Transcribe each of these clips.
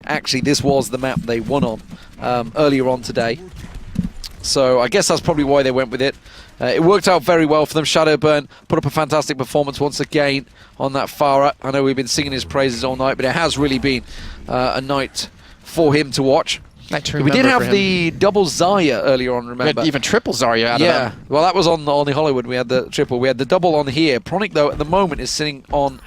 actually this was the map they won on earlier on today. So I guess that's probably why they went with it. It worked out very well for them. Shadowburn put up a fantastic performance once again on that Farah. I know we've been singing his praises all night, but it has really been a night for him to watch. We did have the double Zarya earlier on, remember? We had even triple Zarya out of them. Well, that was on the Hollywood. We had the triple. We had the double on here. Pronic, though, at the moment is sitting on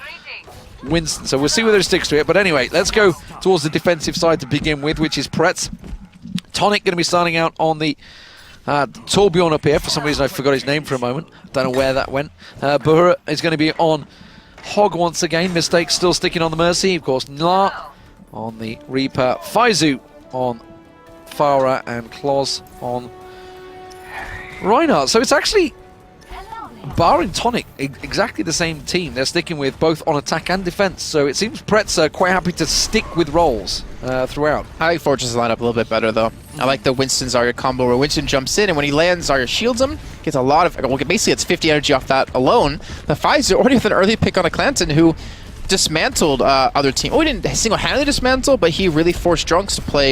Winston, so we'll see whether he sticks to it. But anyway, let's go towards the defensive side to begin with, which is Prets. Tonic going to be starting out on the Torbjorn up here. For some reason, I forgot his name for a moment. Don't know where that went. Buhura is going to be on Hog once again. Mistakes still sticking on the Mercy. Of course, Nla on the Reaper. Faizu on Farah, and Kloz on Reinhardt. So it's actually, barring Tonic, exactly the same team. They're sticking with both on attack and defense. So it seems Prets are quite happy to stick with roles throughout. I like Fortress' lineup a little bit better, though. I like the Winston Zarya combo where Winston jumps in, and when he lands, Zarya shields him. Gets a lot of, well, basically it's 50 energy off that alone. The Pfizer already with an early pick on a Clanton who dismantled other team. Oh, he didn't single-handedly dismantle, but he really forced Drunks to play,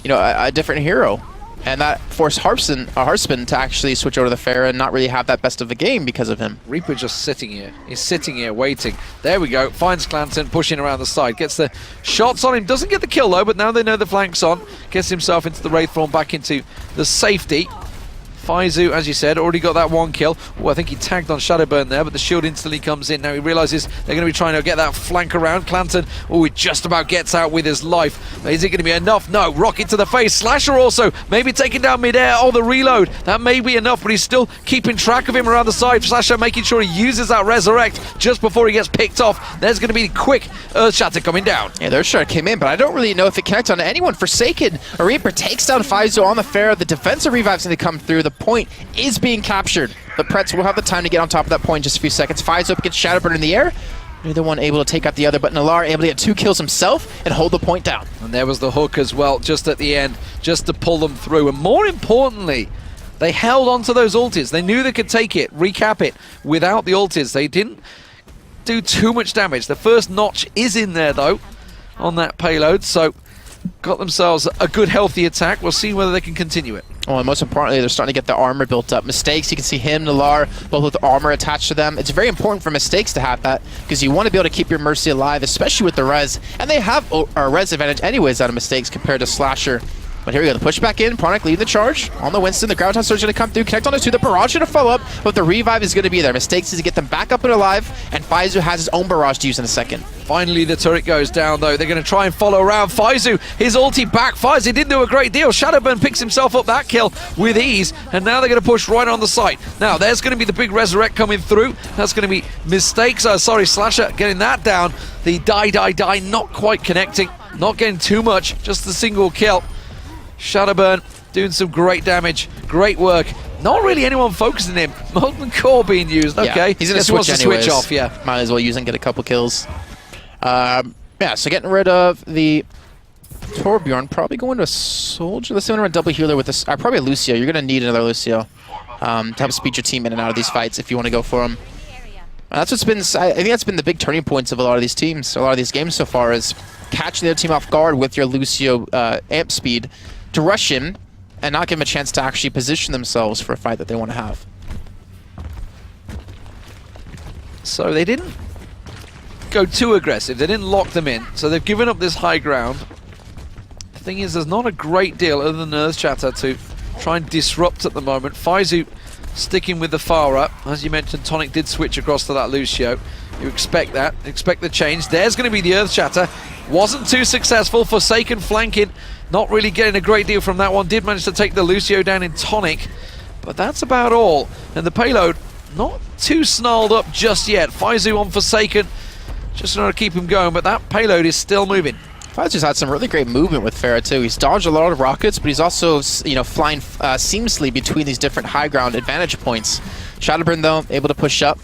you know, a different hero. And that forced Harspin to actually switch over to the Pharah and not really have that best of a game because of him. Reaper just sitting here. He's sitting here waiting. There we go. Finds Clanton pushing around the side. Gets the shots on him. Doesn't get the kill though, but now they know the flank's on. Gets himself into the Wraithform, back into the safety. Faizu, as you said, already got that one kill. Oh, I think he tagged on Shadowburn there, but the shield instantly comes in. Now he realizes they're going to be trying to get that flank around. Clanton, oh, he just about gets out with his life. Is it going to be enough? No. Rocket to the face. Slasher also maybe taking down midair. Oh, the reload. That may be enough, but he's still keeping track of him around the side. Slasher making sure he uses that resurrect just before he gets picked off. There's going to be quick Earthshatter coming down. Yeah, the Earthshatter came in, but I don't really know if it connects on anyone. Forsaken. Reaper takes down Faizu on the Pharah. The defensive revive's going to come through. The point is being captured. The Prets will have the time to get on top of that point in just a few seconds. Faizu up against Shadowburn in the air. Neither one able to take out the other, but Nalar able to get 2 kills himself and hold the point down. And there was the hook as well, just at the end, just to pull them through. And more importantly, they held on to those ultis. They knew they could take it, recap it without the ultis. They didn't do too much damage. The first notch is in there, though, on that payload. So got themselves a good, healthy attack. We'll see whether they can continue it. Oh, and most importantly, they're starting to get the armor built up. Mistakes, you can see him, Nalar, both with armor attached to them. It's very important for Mistakes to have that, because you want to be able to keep your Mercy alive, especially with the res. And they have a res advantage anyways out of Mistakes compared to Slasher. But here we go, the push back in, Pronic leading the charge on the Winston. The ground toss surge is going to come through, connect on the 2, the barrage going to follow up, but the revive is going to be there. Mistakes is to get them back up and alive, and Faizu has his own barrage to use in a second. Finally, the turret goes down, though. They're going to try and follow around. Faizu, his ulti back. Faizu didn't do a great deal. Shadowburn picks himself up that kill with ease, and now they're going to push right on the site. Now, there's going to be the big resurrect coming through. That's going to be Mistakes. Slasher getting that down. The die, not quite connecting. Not getting too much, just the single kill. Shadowburn doing some great damage, great work. Not really anyone focusing him. Molten Core being used. Okay, yeah, he's going to switch off. Yeah, might as well use and get a couple kills. Yeah, so getting rid of the Torbjorn, probably going to a Soldier. Let's see when we're a double healer with this. Probably a Lucio. You're going to need another Lucio to help speed your team in and out of these fights if you want to go for them. That's what's been. I think that's been the big turning points of a lot of these teams, a lot of these games so far, is catching the other team off guard with your Lucio amp speed to rush in and not give them a chance to actually position themselves for a fight that they want to have. So they didn't go too aggressive. They didn't lock them in. So they've given up this high ground. The thing is, there's not a great deal other than Earthshatter to try and disrupt at the moment. Faizu sticking with the Farah. As you mentioned, Tonic did switch across to that Lucio. You expect that. Expect the change. There's going to be the Earthshatter. Wasn't too successful. Forsaken flanking. Not really getting a great deal from that one. Did manage to take the Lucio down in Tonic. But that's about all. And the payload not too snarled up just yet. Faizu on Forsaken. Just trying to keep him going. But that payload is still moving. Faizu's had some really great movement with Pharah too. He's dodged a lot of rockets, but he's also, you know, flying seamlessly between these different high ground advantage points. Shadowburn though, able to push up,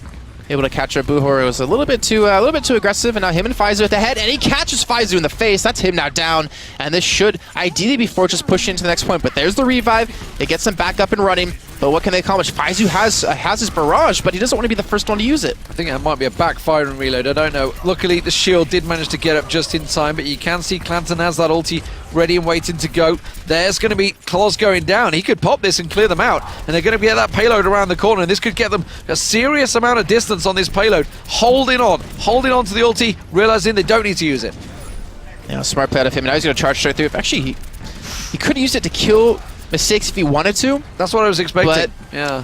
able to catch our Buhor. It was a little bit too aggressive, and now him and Faizu at the head, and he catches Faizu in the face. That's him now down, and this should ideally be Fortress pushing into the next point. But there's the revive. It gets them back up and running. But what can they accomplish? Faizu has his barrage, but he doesn't want to be the first one to use it. I think that might be a backfiring reload, I don't know. Luckily, the shield did manage to get up just in time, but you can see Clanton has that ulti ready and waiting to go. There's going to be claws going down. He could pop this and clear them out, and they're going to get that payload around the corner, and this could get them a serious amount of distance on this payload. Holding on to the ulti, realizing they don't need to use it. Yeah, smart play out of him. Now he's going to charge straight through. Actually, he could use it to kill Mistakes if he wanted to. That's what I was expecting. But yeah,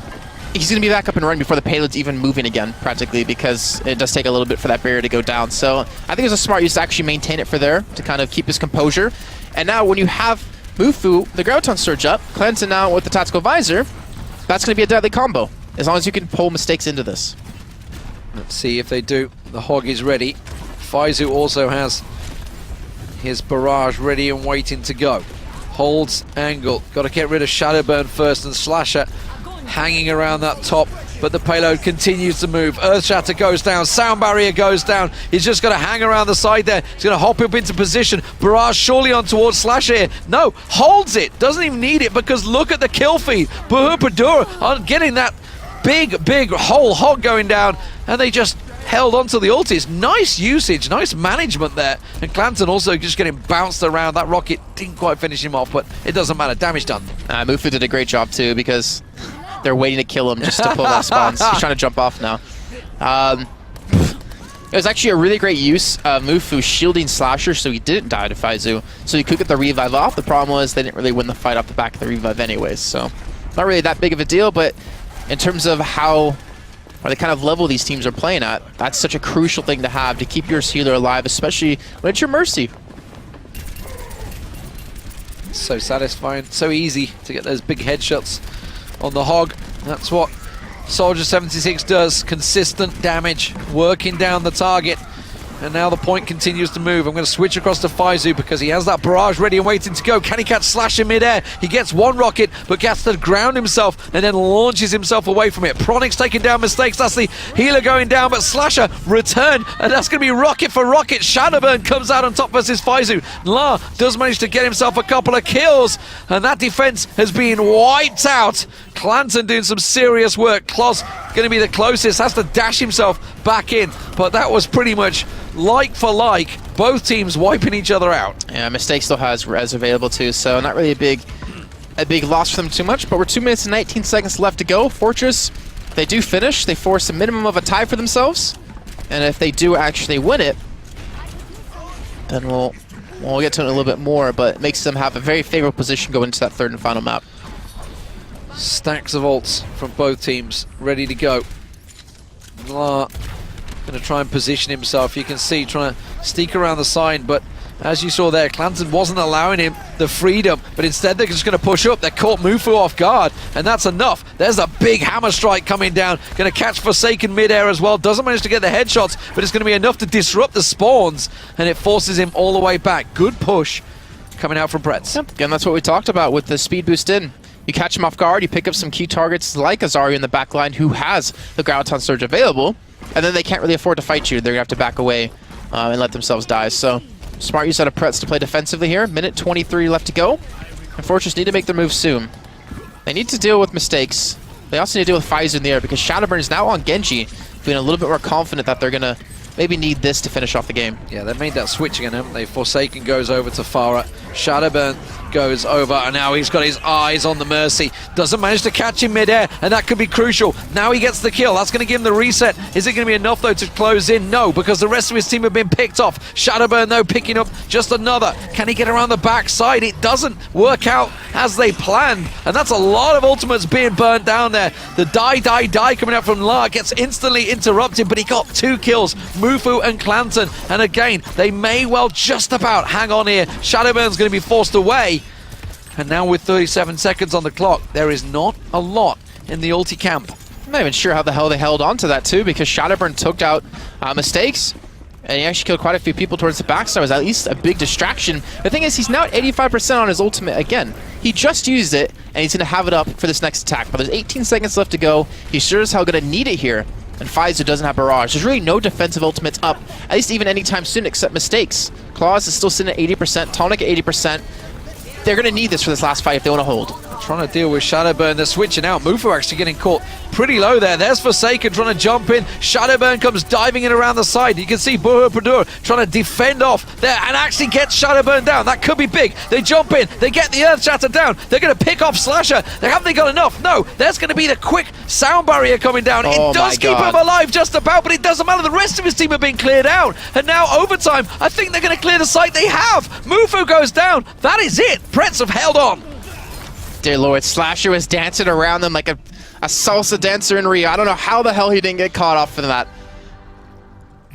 he's going to be back up and running before the payload's even moving again, practically, because it does take a little bit for that barrier to go down. So I think it's a smart use to actually maintain it for there, to kind of keep his composure. And now when you have Mufu, the Graviton Surge up, Clanton now with the Tactical Visor, that's going to be a deadly combo, as long as you can pull Mistakes into this. Let's see if they do. The Hog is ready. Faizu also has his barrage ready and waiting to go. Holds angle. Got to get rid of Shadowburn first, and Slasher hanging around that top, but the payload continues to move. Earthshatter goes down, Sound Barrier goes down. He's just going to hang around the side there. He's going to hop up into position. Barrage surely on towards Slasher here. No, holds it. Doesn't even need it, because look at the kill feed. Padura on getting that big whole Hog going down, and they just held onto the ultis. Nice usage, nice management there. And Clanton also just getting bounced around. That rocket didn't quite finish him off, but it doesn't matter. Damage done. Mufu did a great job too, because they're waiting to kill him just to pull that spawns. He's trying to jump off now. It was actually a really great use of Mufu shielding Slasher so he didn't die to Faizu, so he could get the revive off. The problem was they didn't really win the fight off the back of the revive anyways, so not really that big of a deal. But in terms of how, or the kind of level these teams are playing at, that's such a crucial thing to have to keep your healer alive, especially when it's your Mercy. So satisfying, so easy to get those big headshots on the Hog. That's what Soldier 76 does. Consistent damage, working down the target. And now the point continues to move. I'm going to switch across to Faizu because he has that barrage ready and waiting to go. Can he catch Slash in midair? He gets one rocket, but gets to ground himself and then launches himself away from it. Pronic's taking down Mistakes. That's the healer going down, but Slasher return, and that's going to be rocket for rocket. Shadowburn comes out on top versus Faizu. La does manage to get himself a couple of kills, and that defense has been wiped out. Clanton doing some serious work. Kloss going to be the closest, has to dash himself back in, but that was pretty much like for like, both teams wiping each other out. Yeah, Mistake still has res available too, so not really a big loss for them too much, but we're 2 minutes and 19 seconds left to go. Fortress, if they do finish, they force a minimum of a tie for themselves, and if they do actually win it, then we'll get to it a little bit more, but it makes them have a very favorable position going into that third and final map. Stacks of ults from both teams ready to go. Going to try and position himself. You can see trying to sneak around the side, but as you saw there, Clanton wasn't allowing him the freedom, but instead they're just going to push up. They caught Mufu off guard, and that's enough. There's a big hammer strike coming down. Going to catch Forsaken midair as well. Doesn't manage to get the headshots, but it's going to be enough to disrupt the spawns, and it forces him all the way back. Good push coming out from Prets. Yep. Again, that's what we talked about with the speed boost in. You catch him off guard, you pick up some key targets like Azario in the back line, who has the Graviton Surge available, and then they can't really afford to fight you. They're going to have to back away and let themselves die. So, smart use out of Prets to play defensively here. Minute 23 left to go. And Fortress need to make their move soon. They need to deal with Mistakes. They also need to deal with Faizu in the air, because Shadowburn is now on Genji, feeling a little bit more confident that they're going to maybe need this to finish off the game. Yeah, they made that switch again, haven't they? Forsaken goes over to Farah. Shadowburn goes over, and now he's got his eyes on the Mercy. Doesn't manage to catch him midair, and that could be crucial. Now he gets the kill. That's going to give him the reset. Is it going to be enough, though, to close in? No, because the rest of his team have been picked off. Shadowburn, though, picking up just another. Can he get around the backside? It doesn't work out as they planned, and that's a lot of ultimates being burnt down there. The die coming out from La gets instantly interrupted, but he got 2 kills. Mufu and Clanton, and again, they may well just about hang on here. Shadowburn's going to be forced away, and now with 37 seconds on the clock, there is not a lot in the ulti camp. I'm not even sure how the hell they held on to that too, because Shadowburn took out Mistakes, and he actually killed quite a few people towards the backside. It was at least a big distraction. The thing is, he's now at 85% on his ultimate again. He just used it, and he's going to have it up for this next attack, but there's 18 seconds left to go. He's sure as hell going to need it here. And Faizu doesn't have Barrage. There's really no defensive ultimates up, at least even anytime soon, except Mistakes. Claws is still sitting at 80%, Tonic at 80%. They're going to need this for this last fight if they want to hold. trying to deal with Shadowburn. They're switching out. Mufu actually getting caught pretty low there. There's Forsaken trying to jump in. Shadowburn comes diving in around the side. You can see Buhu Padur trying to defend off there and actually get Shadowburn down. That could be big. They jump in. They get the Earth Shatter down. They're going to pick off Slasher. Haven't they got enough? No. There's going to be the quick sound barrier coming down. Oh, it does keep him alive just about, but it doesn't matter. The rest of his team are being cleared out. And now overtime, I think they're going to clear the site. They have. Mufu goes down. That is it. Prets have held on. Dear Lord, Slasher was dancing around them like a salsa dancer in Rio. I don't know how the hell he didn't get caught off in that.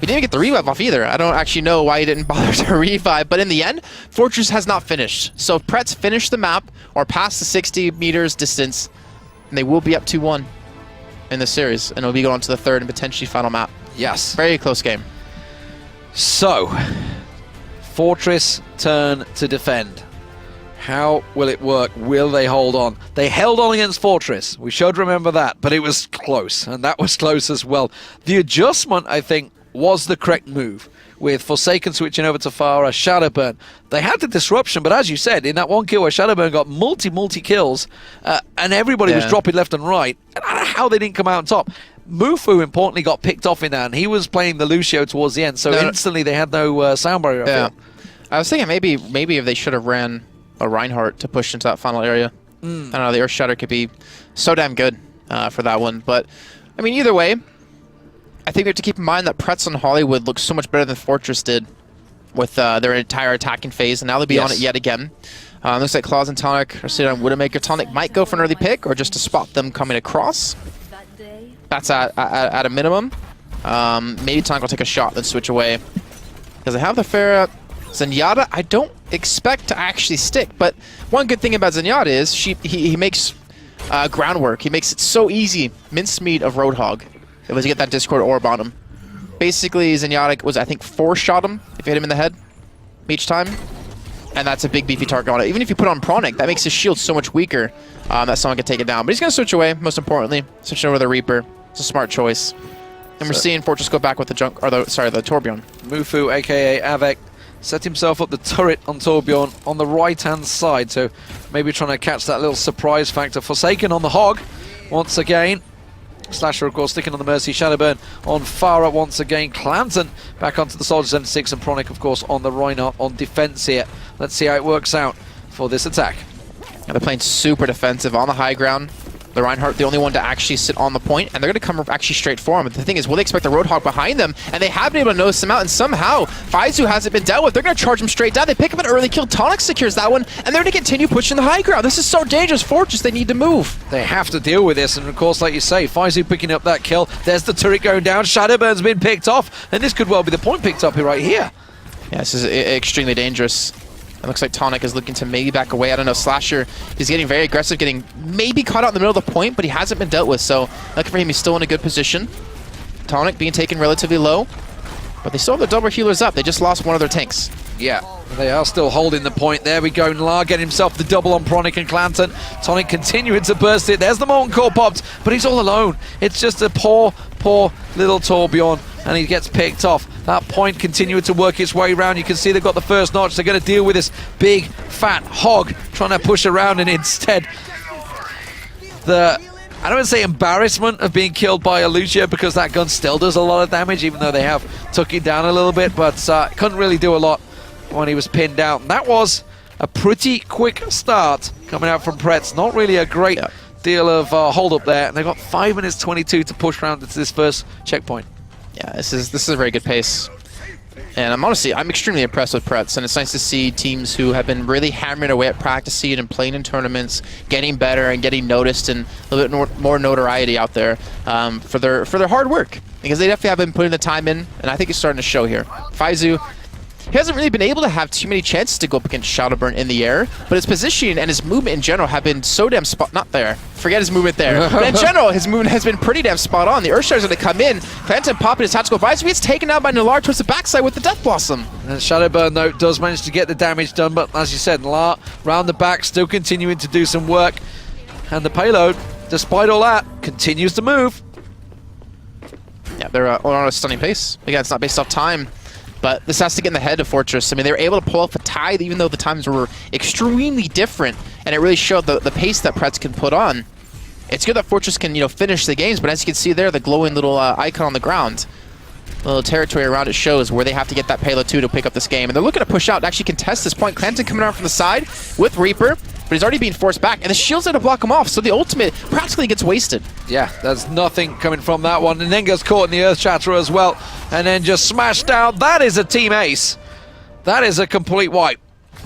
He didn't get the revive off either. I don't actually know why he didn't bother to revive, but in the end, Fortress has not finished. So if Prets finish the map or pass the 60 meters distance, and they will be up 2-1 in the series, and it'll be going on to the third and potentially final map. Yes. Very close game. So, Fortress turn to defend. How will it work? Will they hold on? They held on against Fortress. We should remember that, but it was close, and that was close as well. The adjustment, I think, was the correct move, with Forsaken switching over to Farah, Shadowburn. They had the disruption, but as you said, in that one kill where Shadowburn got multi kills, and everybody was dropping left and right, and I don't know how they didn't come out on top. Mufu, importantly, got picked off in that, and he was playing the Lucio towards the end, so instantly they had no sound barrier. Yeah. I was thinking maybe if they should have ran a Reinhardt to push into that final area. I don't know, the Earth Shatter could be so damn good for that one, but I mean, either way, I think we have to keep in mind that Prets on Hollywood looks so much better than Fortress did with their entire attacking phase, and now they'll be on it yet again. Looks like Claws and Tonic are sitting on Widowmaker. Tonic might go for an early pick, or just to spot them coming across. That's at a minimum. Maybe Tonic will take a shot, then switch away. Because they have the Pharah. Zenyatta, I don't expect to actually stick, but one good thing about Zenyatta is he makes groundwork. He makes it so easy. Mincemeat of Roadhog. It was to get that Discord orb on him. Basically, Zenyatta was, I think, 4-shot him if you hit him in the head each time. And that's a big beefy target on it. Even if you put on Pronic, that makes his shield so much weaker that someone can take it down. But he's going to switch away, most importantly. Switching over the Reaper. It's a smart choice. And we're seeing Fortress go back with the the Torbjorn. Mufu, aka Avec, set himself up the turret on Torbjorn on the right-hand side. So maybe trying to catch that little surprise factor. Forsaken on the Hog once again. Slasher, of course, sticking on the Mercy. Shadowburn on Farah once again. Clanton back onto the Soldier 76, and Pronic, of course, on the Reinhardt on defense here. Let's see how it works out for this attack. And they're playing super defensive on the high ground. The Reinhardt, the only one to actually sit on the point, and they're going to come actually straight for him. But the thing is, will they expect the Roadhog behind them? And they have been able to notice him out, and somehow Faizu hasn't been dealt with. They're going to charge him straight down. They pick up an early kill. Tonic secures that one, and they're going to continue pushing the high ground. This is so dangerous. Fortress, they need to move. They have to deal with this, and of course, like you say, Faizu picking up that kill. There's the turret going down. Shadowburn's been picked off, and this could well be the point picked up here right here. Yeah, this is extremely dangerous. It looks like Tonic is looking to maybe back away. I don't know. Slasher is getting very aggressive, getting maybe caught out in the middle of the point, but he hasn't been dealt with. So, lucky for him, he's still in a good position. Tonic being taken relatively low, but they still have their double healers up. They just lost one of their tanks. Yeah, they are still holding the point. There we go. Nlar getting himself the double on Pronic and Clanton. Tonic continuing to burst it. There's the Molten Core popped, but he's all alone. It's just a poor little Torbjorn, and he gets picked off. That point continuing to work its way around. You can see they've got the first notch. They're going to deal with this big, fat hog trying to push around, and instead I don't want to say embarrassment of being killed by a Lucio, because that gun still does a lot of damage, even though they have took it down a little bit, but couldn't really do a lot when he was pinned out. And that was a pretty quick start coming out from Prets. Not really a great deal of hold up there, and they've got 5 minutes 22 to push around into this first checkpoint. Yeah, this is a very good pace. And I'm extremely impressed with Prets, and it's nice to see teams who have been really hammering away at practice seed and playing in tournaments, getting better and getting noticed, and a little bit more notoriety out there for their hard work, because they definitely have been putting the time in, and I think it's starting to show here. Faizu, he hasn't really been able to have too many chances to go up against Shadowburn in the air, but his positioning and his movement in general have been so damn not there. Forget his movement there. But in general, his movement has been pretty damn spot on. The Earthshar's going to come in. Phantom popping his tactical advice. He gets taken out by Nlar towards the backside with the Death Blossom. And Shadowburn, though, does manage to get the damage done, but as you said, Nlar round the back, still continuing to do some work. And the payload, despite all that, continues to move. Yeah, they're on a stunning pace. Again, it's not based off time, But this has to get in the head of Fortress. I mean, they were able to pull off a tie even though the times were extremely different, and it really showed the pace that Prets can put on. It's good that Fortress can, finish the games, but as you can see there, the glowing little icon on the ground, the little territory around it shows where they have to get that payload to pick up this game. And they're looking to push out and actually contest this point. Clanton coming around from the side with Reaper, but he's already being forced back, and the shield's there to block him off, so the ultimate practically gets wasted. Yeah, there's nothing coming from that one, and then gets caught in the Earth Shatterer as well, and then just smashed down. That is a team ace. That is a complete wipe,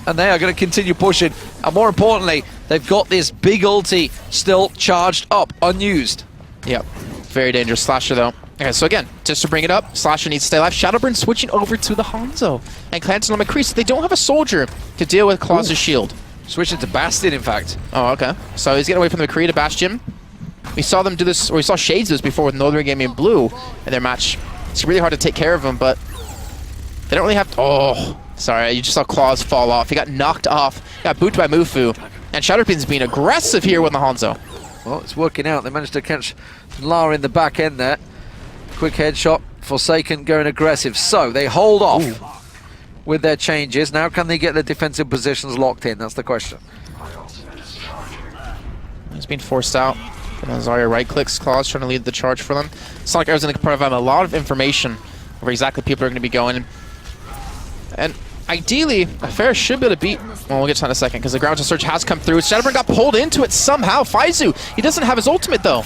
and they are going to continue pushing, and more importantly, they've got this big ulti still charged up, unused. Yep, very dangerous. Slasher though. Okay, so again, just to bring it up, Slasher needs to stay alive. Shadowburn switching over to the Hanzo, and Clanton on McCree, so they don't have a soldier to deal with Claw's shield. Switching to Bastion, in fact. Oh, okay. So he's getting away from the McCree to Bastion. We saw them do this, or we saw Shades do this before with Northern Gaming Blue in their match. It's really hard to take care of him, but they don't really have to. Oh, sorry, you just saw Claws fall off. He got knocked off, got booted by Mufu, and Shadowburn's being aggressive here with the Hanzo. Well, it's working out. They managed to catch Lara in the back end there. Quick headshot. Forsaken going aggressive. So they hold off with their changes. Now can they get their defensive positions locked in? That's the question. He's being forced out. And Zarya right-clicks. Claws trying to lead the charge for them. It's not like Arizona can provide them a lot of information where exactly people are going to be going. And ideally, Affair should be able to beat... Well, we'll get to that in a second, because the ground to search has come through. Shadowburn got pulled into it somehow. Faizu, he doesn't have his ultimate, though.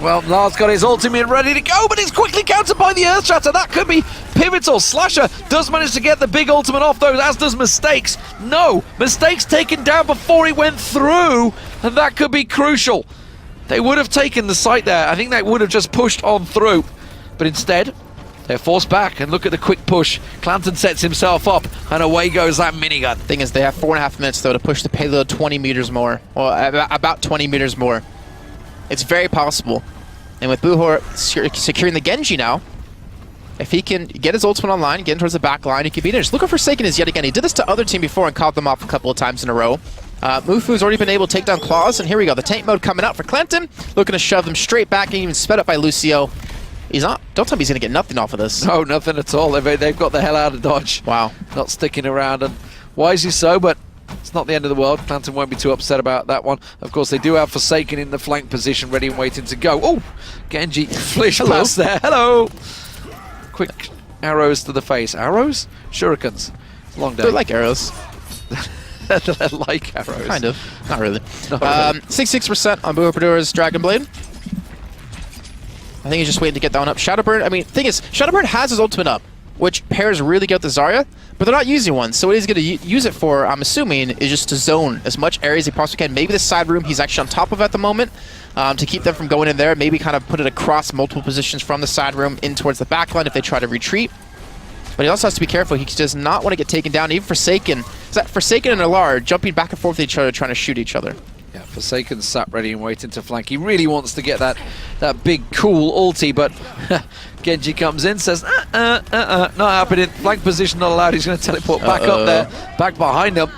Well, Lars got his ultimate ready to go, but he's quickly countered by the Earth Shatter. That could be pivotal. Slasher does manage to get the big ultimate off, though, as does Mistakes. No, Mistakes taken down before he went through, and that could be crucial. They would have taken the site there. I think they would have just pushed on through, but instead, they're forced back, and look at the quick push. Clanton sets himself up, and away goes that minigun. Thing is, they have 4.5 minutes, though, to push the payload 20 meters more, or about 20 meters more. It's very possible. And with Buhor securing the Genji now, if he can get his ultimate online, get towards the back line, he could beat it. Just look at Forsaken is yet again. He did this to other team before and caught them off a couple of times in a row. Mufu's already been able to take down Claws, and here we go. The tank mode coming out for Clanton, looking to shove them straight back and even sped up by Lucio. He's not. Don't tell me he's going to get nothing off of this. No, nothing at all. They've got the hell out of Dodge. Wow. Not sticking around, and wisely so, but it's not the end of the world. Clanton won't be too upset about that one. Of course, they do have Forsaken in the flank position, ready and waiting to go. Oh, Genji flish past there. Hello. Quick arrows to the face. Arrows? Shurikens. Long day. They're like arrows. They're like arrows. Kind of. Not really. Not really. 66% on Buhopradura's Dragon Blade. I think he's just waiting to get that one up. Shadowburn, I mean, thing is, Shadowburn has his ultimate up, which pairs really good with Zarya, but they're not using one. So what he's going to use it for, I'm assuming, is just to zone as much area as he possibly can. Maybe the side room he's actually on top of at the moment to keep them from going in there. Maybe kind of put it across multiple positions from the side room in towards the back line if they try to retreat. But he also has to be careful. He does not want to get taken down. Even Forsaken, Forsaken and Alar jumping back and forth with each other, trying to shoot each other. Yeah, Forsaken's sat ready and waiting to flank. He really wants to get that big cool ulti, but Genji comes in, says, not happening. Flank position not allowed. He's going to teleport back up there, back behind them.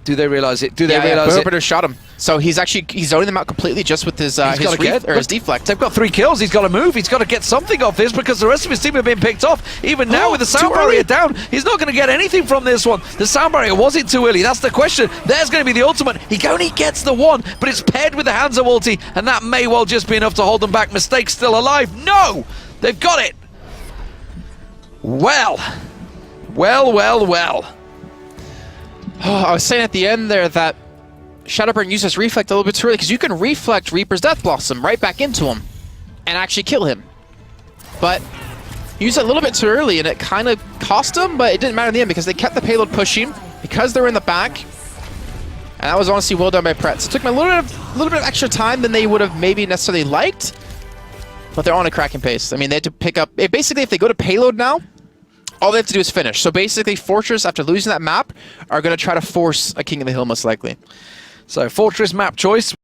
Do they realize it? Do they realize it? Buhopradura shot him. So he's zoning them out completely just with his his deflect. They've got 3 kills. He's got to move. He's got to get something off this because the rest of his team have been picked off. Even now with the sound barrier down, he's not going to get anything from this one. The sound barrier, was it too early? That's the question. There's going to be the ultimate. He only gets the one, but it's paired with the Hanzo ulti, and that may well just be enough to hold them back. Mistake still alive. No! They've got it. Well. Oh, I was saying at the end there that Shadowburn uses Reflect a little bit too early, because you can reflect Reaper's Death Blossom right back into him and actually kill him. But use it a little bit too early, and it kind of cost them, but it didn't matter in the end because they kept the payload pushing, because they were in the back. And that was honestly well done by Prets. It took them a little bit of extra time than they would have maybe necessarily liked, but they're on a cracking pace. I mean, they had to pick up... Basically, if they go to payload now, all they have to do is finish. So basically, Fortress, after losing that map, are going to try to force a King of the Hill most likely. So Fortress map choice.